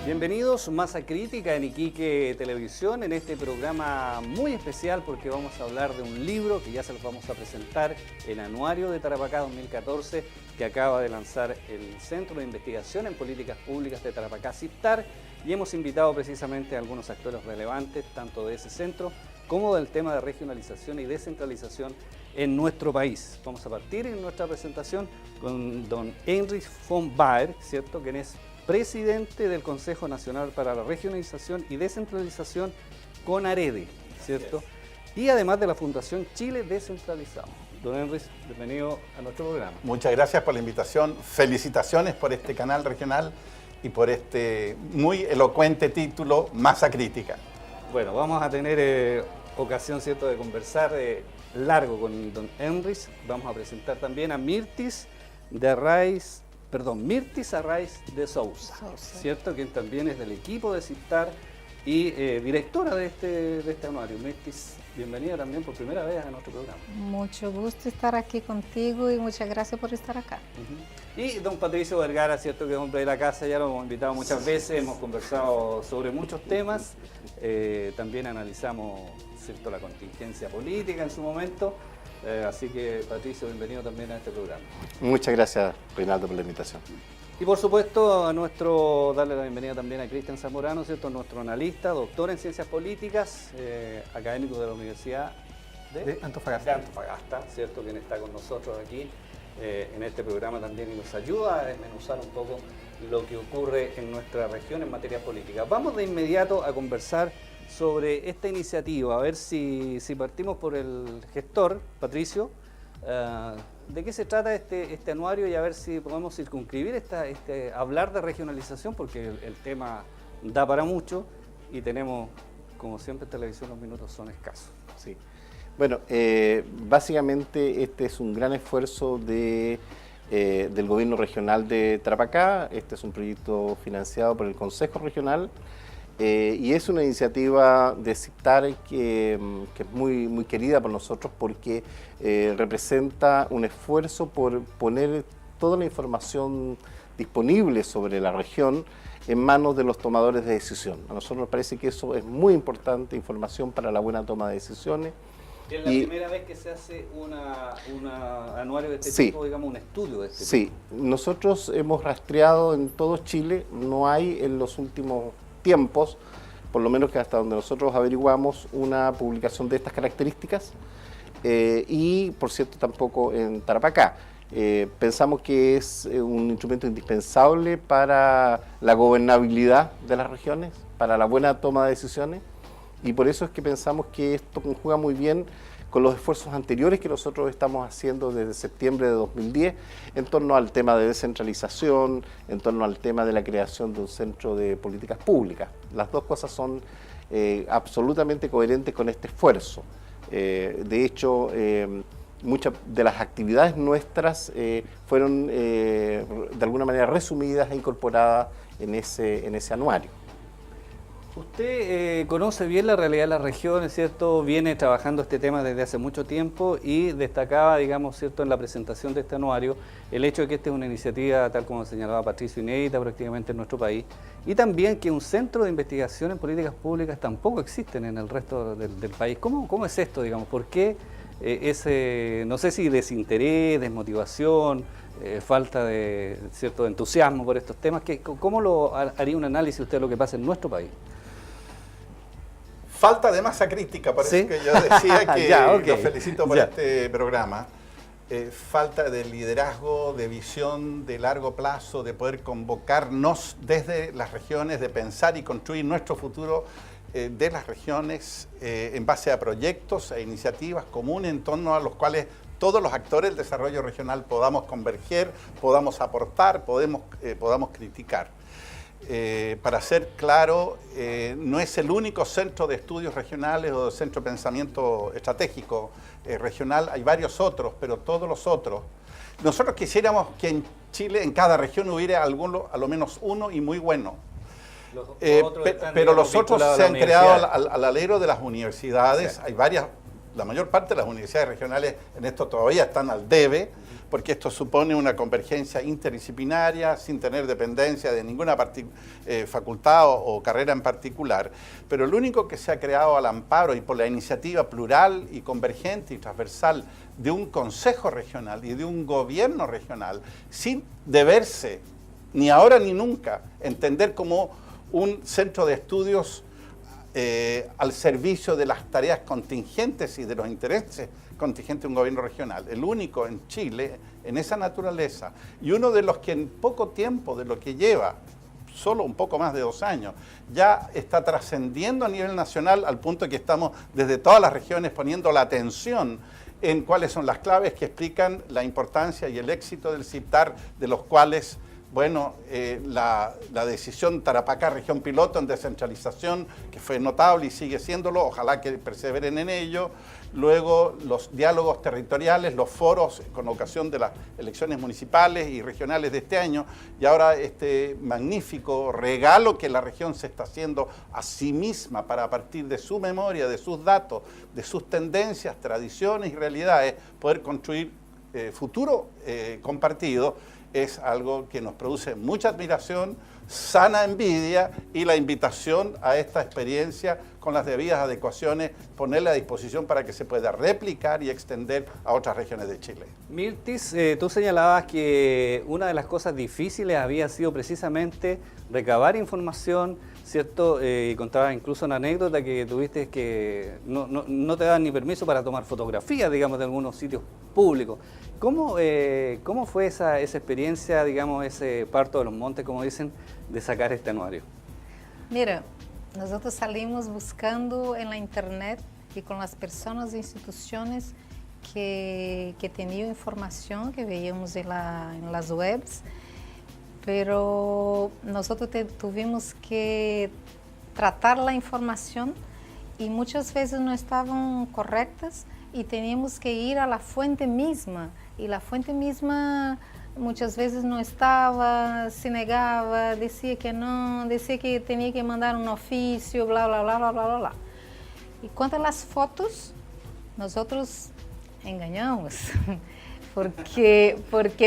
Bienvenidos Masa Crítica en Iquique Televisión, en este programa muy especial porque vamos a hablar de un libro que ya se los vamos a presentar, el Anuario de Tarapacá 2014, que acaba de lanzar el Centro de Investigación en Políticas Públicas de Tarapacá, CIPTAR, y hemos invitado precisamente a algunos actores relevantes, tanto de ese centro como del tema de regionalización y descentralización en nuestro país. Vamos a partir en nuestra presentación con don Heinrich von Baer, ¿cierto?, quien es presidente del Consejo Nacional para la Regionalización y Descentralización con AREDE, ¿cierto? Y además de la Fundación Chile Descentralizado. Don Heinrich, bienvenido a nuestro programa. Muchas gracias por la invitación, felicitaciones por este canal regional y por este muy elocuente título, Masa Crítica. Bueno, vamos a tener ocasión, ¿cierto?, de conversar largo con don Heinrich. Vamos a presentar también a Mirtis Arraiz de Sousa, ¿cierto?, quien también es del equipo de CIPTAR y directora de este anuario. Mirtis, bienvenida también por primera vez a nuestro programa. Mucho gusto estar aquí contigo y muchas gracias por estar acá. Y don Patricio Vergara, ¿cierto?, que es hombre de la casa, ya lo hemos invitado muchas veces, hemos conversado sobre muchos temas, también analizamos, ¿cierto?, la contingencia política en su momento. Así que, Patricio, bienvenido también a este programa. Muchas gracias, Reinaldo, por la invitación. Y por supuesto, darle la bienvenida también a Cristian Zamorano, ¿cierto?, nuestro analista, doctor en Ciencias Políticas, académico de la Universidad de Antofagasta, ¿cierto?, quien está con nosotros aquí en este programa también y nos ayuda a desmenuzar un poco lo que ocurre en nuestra región en materia política. Vamos de inmediato a conversar sobre esta iniciativa, a ver si partimos por el gestor, Patricio, de qué se trata este anuario y a ver si podemos circunscribir hablar de regionalización, porque el tema da para mucho y tenemos, como siempre en televisión, los minutos son escasos. Sí. Bueno, básicamente este es un gran esfuerzo del gobierno regional de Tarapacá. Este es un proyecto financiado por el Consejo Regional. Y es una iniciativa de CIPTAR que es muy querida por nosotros porque representa un esfuerzo por poner toda la información disponible sobre la región en manos de los tomadores de decisión. A nosotros nos parece que eso es muy importante, información para la buena toma de decisiones. ¿Es la primera vez que se hace un anuario de este tipo, digamos, un estudio de este tipo? Sí, nosotros hemos rastreado en todo Chile, no hay en los últimos tiempos, por lo menos que hasta donde nosotros averiguamos, una publicación de estas características y, por cierto, tampoco en Tarapacá. Pensamos que es un instrumento indispensable para la gobernabilidad de las regiones, para la buena toma de decisiones, y por eso es que pensamos que esto conjuga muy bien con los esfuerzos anteriores que nosotros estamos haciendo desde septiembre de 2010 en torno al tema de descentralización, en torno al tema de la creación de un centro de políticas públicas. Las dos cosas son absolutamente coherentes con este esfuerzo. De hecho, muchas de las actividades nuestras fueron de alguna manera resumidas e incorporadas en ese anuario. Usted conoce bien la realidad de las regiones, ¿cierto? Viene trabajando este tema desde hace mucho tiempo y destacaba, digamos, ¿cierto?, en la presentación de este anuario el hecho de que esta es una iniciativa, tal como señalaba Patricio, inédita prácticamente en nuestro país, y también que un centro de investigación en políticas públicas tampoco existen en el resto del país. ¿Cómo es esto, digamos? ¿Por qué ese, no sé si desinterés, desmotivación, falta de cierto entusiasmo por estos temas? ¿Cómo lo haría un análisis usted de lo que pasa en nuestro país? Falta de masa crítica, por eso que yo decía que los felicito por este programa. Falta de liderazgo, de visión de largo plazo, de poder convocarnos desde las regiones, de pensar y construir nuestro futuro de las regiones en base a proyectos e iniciativas comunes en torno a los cuales todos los actores del desarrollo regional podamos converger, podamos aportar, podamos criticar. Para ser claro, no es el único centro de estudios regionales o centro de pensamiento estratégico regional, hay varios otros, pero todos los otros. Nosotros quisiéramos que en Chile, en cada región, hubiera a lo menos uno y muy bueno. Pero los otros se han creado al alero de las universidades, hay varias, la mayor parte de las universidades regionales en esto todavía están al debe, porque esto supone una convergencia interdisciplinaria sin tener dependencia de ninguna facultad o carrera en particular, pero lo único que se ha creado al amparo y por la iniciativa plural y convergente y transversal de un consejo regional y de un gobierno regional, sin deberse ni ahora ni nunca entender como un centro de estudios al servicio de las tareas contingentes y de los intereses contingentes de un gobierno regional, el único en Chile en esa naturaleza, y uno de los que en poco tiempo, de lo que lleva solo un poco más de 2 años, ya está trascendiendo a nivel nacional al punto que estamos desde todas las regiones poniendo la atención en cuáles son las claves que explican la importancia y el éxito del CIPTAR, de los cuales, bueno, la decisión Tarapacá, región piloto en descentralización, que fue notable y sigue siéndolo, ojalá que perseveren en ello. Luego los diálogos territoriales, los foros con ocasión de las elecciones municipales y regionales de este año, y ahora este magnífico regalo que la región se está haciendo a sí misma para, a partir de su memoria, de sus datos, de sus tendencias, tradiciones y realidades, poder construir futuro compartido, es algo que nos produce mucha admiración, sana envidia y la invitación a esta experiencia con las debidas adecuaciones, ponerla a disposición para que se pueda replicar y extender a otras regiones de Chile. Mirtis, tú señalabas que una de las cosas difíciles había sido precisamente recabar información, ¿cierto? Y contabas incluso una anécdota que tuviste que no te daban ni permiso para tomar fotografías, digamos, de algunos sitios públicos. ¿Cómo fue esa experiencia, digamos, ese parto de los montes, como dicen, de sacar este anuario? Mira, nosotros salimos buscando en la internet y con las personas e instituciones que tenían información, que veíamos en las webs, pero nosotros tuvimos que tratar la información y muchas veces no estaban correctas y teníamos que ir a la fuente misma, y la fuente misma muchas veces no estaba, se negaba, decía que no, decía que tenía que mandar un oficio, bla, bla, bla, bla, bla, bla, bla. Y cuanto a las fotos, nosotros engañamos, porque,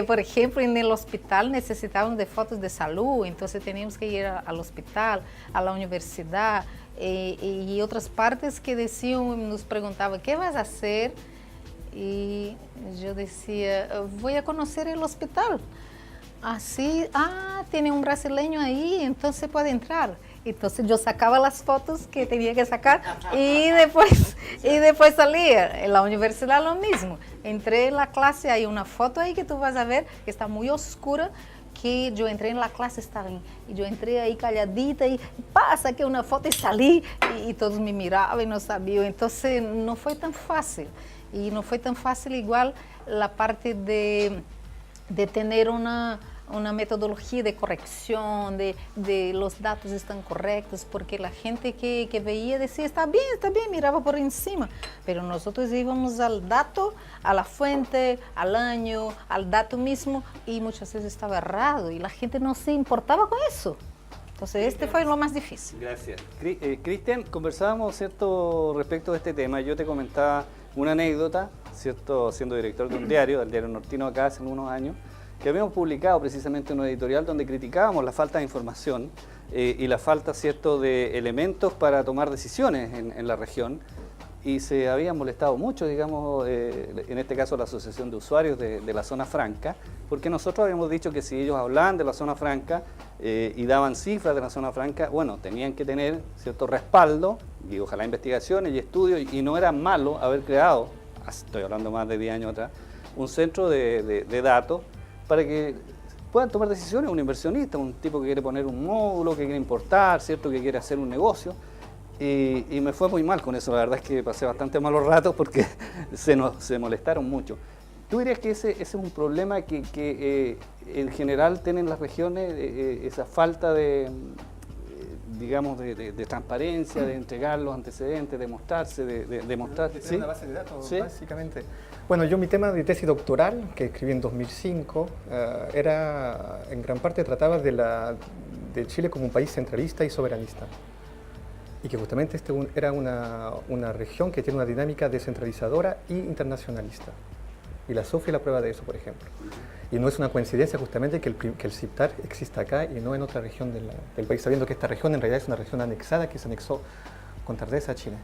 por ejemplo, en el hospital necesitábamos de fotos de salud, entonces teníamos que ir al hospital, a la universidad, y otras partes que decían, nos preguntaban, ¿qué vas a hacer? Y yo decía, voy a conocer el hospital. Así, tiene un brasileño ahí, entonces puede entrar. Entonces yo sacaba las fotos que tenía que sacar y después salía. En la universidad lo mismo. Entré en la clase, hay una foto ahí que tú vas a ver, que está muy oscura, que yo entré en la clase, y yo entré ahí calladita y saqué una foto y salí y todos me miraban y no sabían. Entonces no fue tan fácil. Y no fue tan fácil igual la parte de tener una metodología de corrección, de los datos están correctos, porque la gente que veía decía, está bien, miraba por encima, pero nosotros íbamos al dato, a la fuente, al año, al dato mismo, y muchas veces estaba errado, y la gente no se importaba con eso. Entonces, este fue lo más difícil. Gracias. Cristian, conversábamos, ¿cierto?, respecto de este tema. Yo te comentaba una anécdota, ¿cierto?, siendo director de un diario, del Diario Nortino acá hace unos años, que habíamos publicado precisamente un editorial donde criticábamos la falta de información y la falta, ¿cierto?, de elementos para tomar decisiones en la región, y se habían molestado mucho, digamos, en este caso la Asociación de Usuarios de la Zona Franca, porque nosotros habíamos dicho que si ellos hablaban de la Zona Franca y daban cifras de la Zona Franca, bueno, tenían que tener cierto respaldo, y ojalá investigaciones y estudios, y no era malo haber creado, estoy hablando más de 10 años atrás, un centro de datos para que puedan tomar decisiones un inversionista, un tipo que quiere poner un módulo, que quiere importar, ¿cierto?, que quiere hacer un negocio. Y me fue muy mal con eso, la verdad es que pasé bastante malos ratos porque se molestaron mucho. ¿Tú dirías que ese es un problema que en general tienen las regiones, esa falta de, digamos, de transparencia, de entregar los antecedentes, de mostrarse, de mostrar? ¿Sí? Una base de datos, ¿sí?, básicamente. Bueno, yo mi tema de tesis doctoral, que escribí en 2005, era, en gran parte trataba de Chile como un país centralista y soberanista. Y que justamente era una región que tiene una dinámica descentralizadora e internacionalista. Y la SOFRI es la prueba de eso, por ejemplo. Y no es una coincidencia justamente que el CIPTAR exista acá y no en otra región del país, sabiendo que esta región en realidad es una región anexada que se anexó con tardeza a Chile.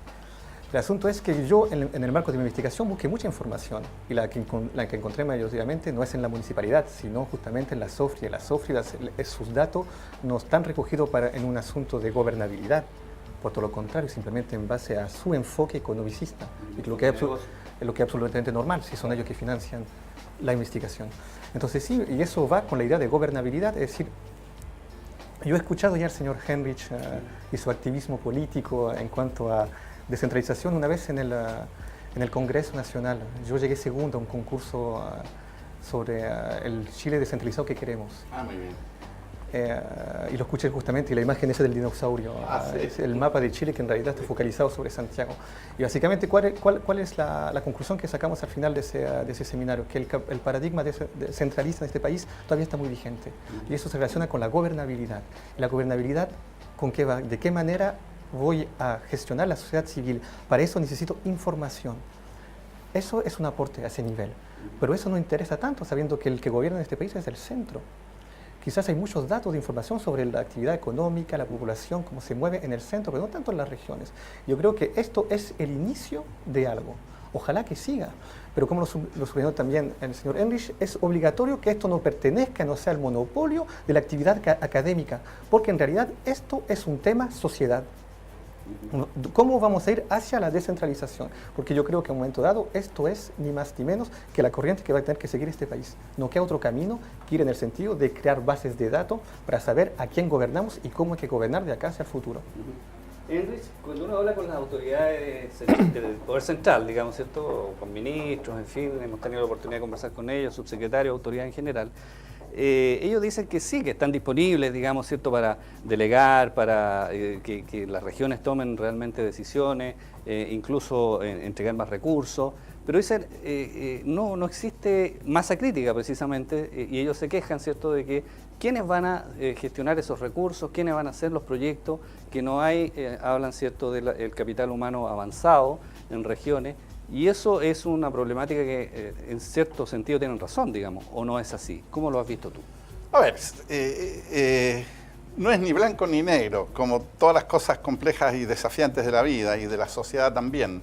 El asunto es que yo, en el marco de mi investigación, busqué mucha información y la que encontré mayoritariamente no es en la municipalidad, sino justamente en la SOFRI. La SOFRI, sus datos no están recogidos en un asunto de gobernabilidad, por todo lo contrario, simplemente en base a su enfoque economicista, y lo que es absolutamente normal, si son ellos que financian la investigación. Entonces sí, y eso va con la idea de gobernabilidad, es decir, yo he escuchado ya al señor Henrich y su activismo político en cuanto a descentralización una vez en el Congreso Nacional. Yo llegué segundo a un concurso sobre el Chile descentralizado que queremos. Muy bien. Y lo escuché justamente, y la imagen esa del dinosaurio, sí. Es el mapa de Chile que en realidad está focalizado sobre Santiago. Y básicamente, ¿cuál es la conclusión que sacamos al final de ese seminario? Que el paradigma centralista en este país todavía está muy vigente. Y eso se relaciona con la gobernabilidad. Y la gobernabilidad, ¿con qué va? ¿De qué manera voy a gestionar la sociedad civil? Para eso necesito información. Eso es un aporte a ese nivel. Pero eso no interesa tanto, sabiendo que el que gobierna en este país es el centro. Quizás hay muchos datos de información sobre la actividad económica, la población, cómo se mueve en el centro, pero no tanto en las regiones. Yo creo que esto es el inicio de algo. Ojalá que siga. Pero como lo subrayó también el señor Henrich, es obligatorio que esto no pertenezca, no sea el monopolio de la actividad académica, porque en realidad esto es un tema sociedad. ¿Cómo vamos a ir hacia la descentralización? Porque yo creo que a un momento dado esto es ni más ni menos que la corriente que va a tener que seguir este país. No queda otro camino que ir en el sentido de crear bases de datos para saber a quién gobernamos y cómo hay que gobernar de acá hacia el futuro. Henrich, cuando uno habla con las autoridades del Poder Central, digamos, ¿cierto? Con ministros, en fin, hemos tenido la oportunidad de conversar con ellos, subsecretarios, autoridades en general, ellos dicen que sí, que están disponibles, digamos, ¿cierto?, para delegar, para que las regiones tomen realmente decisiones, incluso entregar más recursos, pero dicen, no existe masa crítica precisamente, y ellos se quejan, ¿cierto?, de que quiénes van a gestionar esos recursos, quiénes van a hacer los proyectos, que no hay, hablan, ¿cierto?, del capital humano avanzado en regiones. Y eso es una problemática que en cierto sentido tienen razón, digamos, o no es así. ¿Cómo lo has visto tú? A ver, no es ni blanco ni negro, como todas las cosas complejas y desafiantes de la vida y de la sociedad también.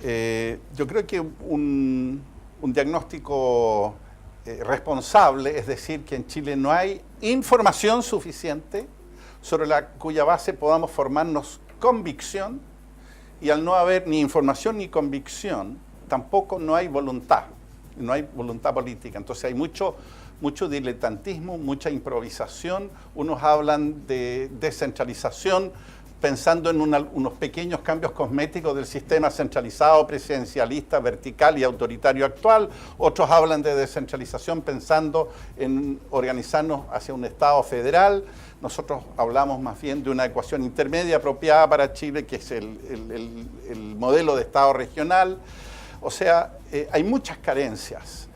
Yo creo que un diagnóstico responsable es decir que en Chile no hay información suficiente sobre cuya base podamos formarnos convicción. Y al no haber ni información ni convicción, tampoco no hay voluntad política. Entonces hay mucho diletantismo, mucha improvisación. Unos hablan de descentralización pensando en unos pequeños cambios cosméticos del sistema centralizado, presidencialista, vertical y autoritario actual. Otros hablan de descentralización pensando en organizarnos hacia un Estado federal. Nosotros hablamos más bien de una ecuación intermedia apropiada para Chile, que es el modelo de Estado regional. O sea, hay muchas carencias,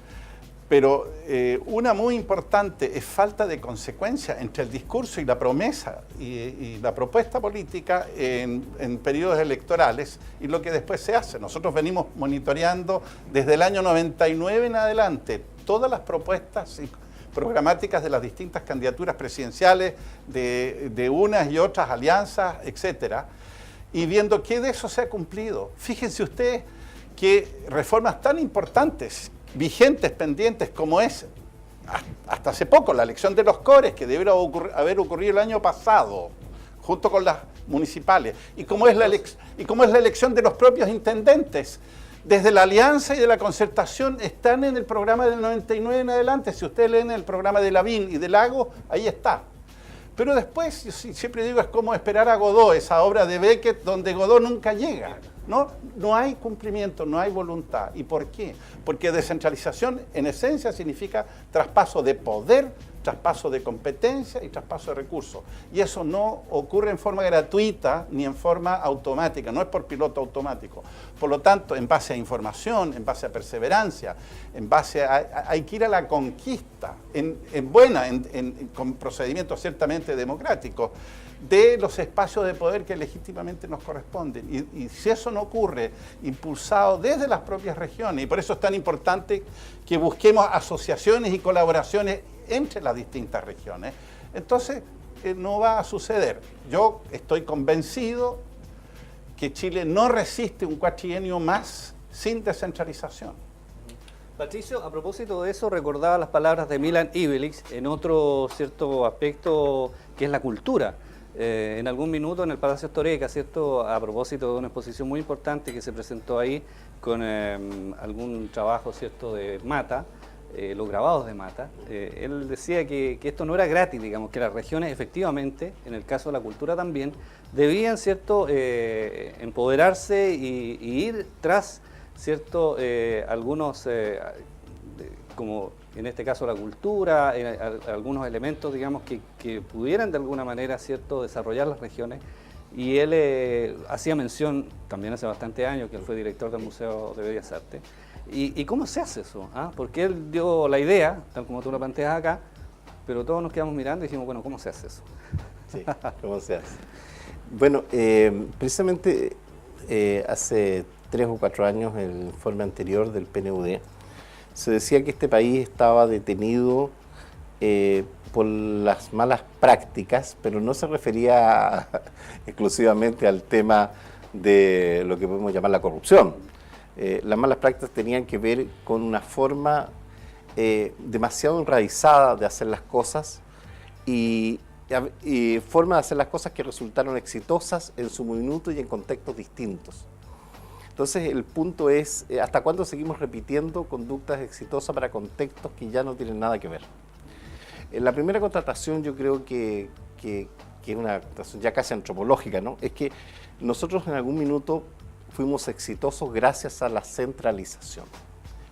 pero una muy importante es falta de consecuencia entre el discurso y la promesa y la propuesta política en periodos electorales y lo que después se hace. Nosotros venimos monitoreando desde el año 99 en adelante todas las propuestas programáticas de las distintas candidaturas presidenciales, de unas y otras alianzas, etcétera, y viendo qué de eso se ha cumplido. Fíjense ustedes que reformas tan importantes, vigentes, pendientes, como es hasta hace poco la elección de los CORES, que debiera haber ocurrido el año pasado, junto con las municipales, y como es la elección de los propios intendentes. Desde la alianza y de la concertación están en el programa del 99 en adelante. Si ustedes leen el programa de Lavín y de Lagos, ahí está. Pero después, yo siempre digo, es como esperar a Godot, esa obra de Beckett donde Godot nunca llega. No hay cumplimiento, no hay voluntad. ¿Y por qué? Porque descentralización en esencia significa traspaso de poder, traspaso de competencia y traspaso de recursos. Y eso no ocurre en forma gratuita ni en forma automática, no es por piloto automático. Por lo tanto, en base a información, en base a perseverancia, en base hay que ir a la conquista, con procedimientos ciertamente democráticos. de los espacios de poder que legítimamente nos corresponden. Y si eso no ocurre, impulsado desde las propias regiones, y por eso es tan importante que busquemos asociaciones y colaboraciones entre las distintas regiones, entonces no va a suceder. Yo estoy convencido que Chile no resiste un cuatrienio más sin descentralización. Patricio, a propósito de eso, recordaba las palabras de Milan Ivelich en otro cierto aspecto que es la cultura. En algún minuto en el Palacio Storeca, ¿cierto? A propósito de una exposición muy importante que se presentó ahí con algún trabajo, ¿cierto?, de Mata, los grabados de Mata. Él decía que esto no era gratis, digamos, que las regiones efectivamente, en el caso de la cultura también, debían, ¿cierto?, empoderarse y ir tras, ¿cierto?, algunos, como en este caso la cultura, algunos elementos, digamos, que pudieran de alguna manera, ¿cierto?, desarrollar las regiones. Y él hacía mención, también hace bastante años, que él fue director del Museo de Bellas Artes. ¿Y cómo se hace eso? ¿Ah? Porque él dio la idea, tal como tú lo planteas acá, pero todos nos quedamos mirando y dijimos, bueno, ¿cómo se hace eso? Sí, ¿cómo se hace? Bueno, precisamente hace 3 o 4 años, en el informe anterior del PNUD, se decía que este país estaba detenido por las malas prácticas, pero no se refería exclusivamente al tema de lo que podemos llamar la corrupción. Las malas prácticas tenían que ver con una forma demasiado enraizada de hacer las cosas y forma de hacer las cosas que resultaron exitosas en su minuto y en contextos distintos. Entonces el punto es, ¿hasta cuándo seguimos repitiendo conductas exitosas para contextos que ya no tienen nada que ver? La primera contratación yo creo que es una contratación ya casi antropológica, ¿no? Es que nosotros en algún minuto fuimos exitosos gracias a la centralización.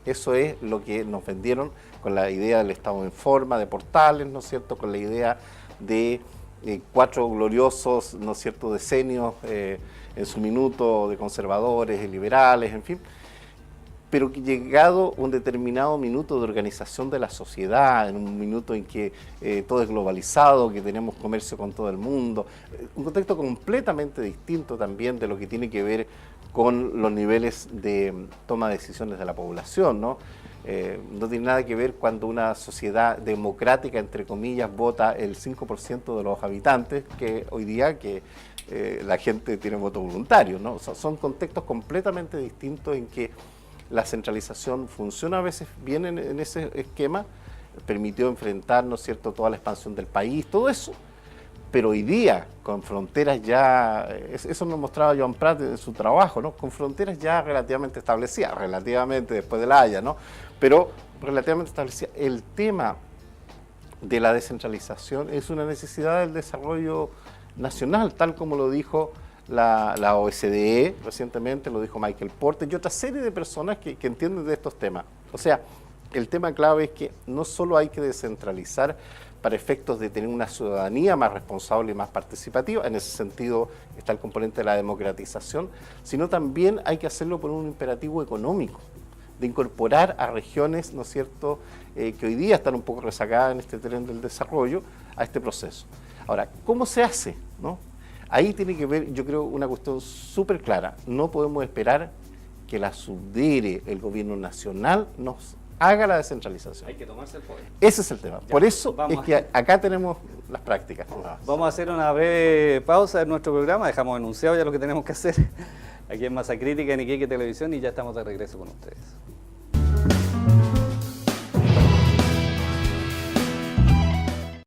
Eso es lo que nos vendieron con la idea del Estado en forma, de portales, ¿no es cierto?, con la idea de 4 gloriosos, ¿no es cierto?, decenios en su minuto de conservadores y liberales, en fin, pero que llegado un determinado minuto de organización de la sociedad, en un minuto en que todo es globalizado, que tenemos comercio con todo el mundo, un contexto completamente distinto también de lo que tiene que ver con los niveles de toma de decisiones de la población, ¿no? No tiene nada que ver cuando una sociedad democrática, entre comillas, vota el 5% de los habitantes, que hoy día que la gente tiene voto voluntario, ¿no? O sea, son contextos completamente distintos en que la centralización funciona a veces bien en ese esquema, permitió enfrentar, ¿no es cierto?, toda la expansión del país, todo eso, pero hoy día, con fronteras ya, eso nos mostraba Joan Prat en su trabajo, ¿no?, con fronteras ya relativamente establecidas, relativamente después de la Haya, ¿no?, pero relativamente establecidas, el tema de la descentralización es una necesidad del desarrollo nacional, tal como lo dijo la OSDE recientemente, lo dijo Michael Porter y otra serie de personas que entienden de estos temas. O sea, el tema clave es que no solo hay que descentralizar para efectos de tener una ciudadanía más responsable y más participativa, en ese sentido está el componente de la democratización, sino también hay que hacerlo por un imperativo económico, de incorporar a regiones, ¿no es cierto?, que hoy día están un poco rezagadas en este tren del desarrollo, a este proceso. Ahora, ¿cómo se hace?, ¿no? Ahí tiene que ver, yo creo, una cuestión súper clara. No podemos esperar que la subdere el gobierno nacional nos haga la descentralización. Hay que tomarse el poder. Ese es el tema. Ya, por eso es que acá tenemos las prácticas. Vamos a hacer una breve pausa en nuestro programa. Dejamos anunciado ya lo que tenemos que hacer aquí en Masa Crítica, en Iquique Televisión, y ya estamos de regreso con ustedes.